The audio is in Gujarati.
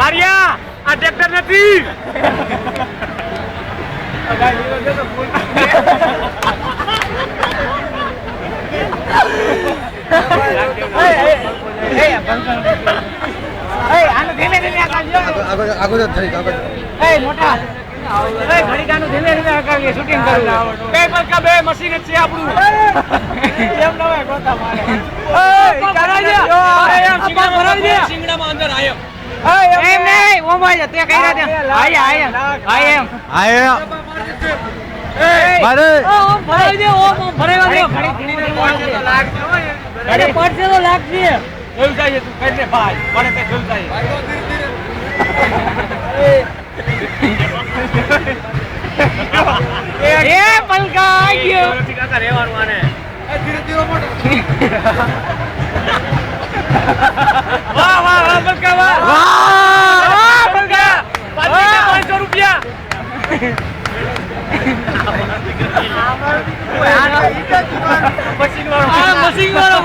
કારિયા આ ટ્રેક્ટર નથી આનું ધીમે ધીમે આગળ થઈ મોટા ઘડીકાનું ધીમે ધીમે હકાવીએ શૂટિંગ કરવું બે પલકા બે મશીન જ છે આપણું એમ ન હોય ગોતા મારે સિંગડામાં અંદર આયો એમ નહીં ઓમાય છે તે કઈ રાતે આય મારે ઓમ ભરાઈ દે ઓમ ભરાઈ દે ઘડી પડશે તો લાગશે જોઈ જાય તું કઈ ભાઈ મને તે જોઈ જાય એ પલકા આવી ગયો કાકા રહેવાનું આને ધીરે ધીરે મોટો વાહ વાહ વાહ પલકા વાહ વાહ પલકા 500 રૂપિયા મશીન વાળો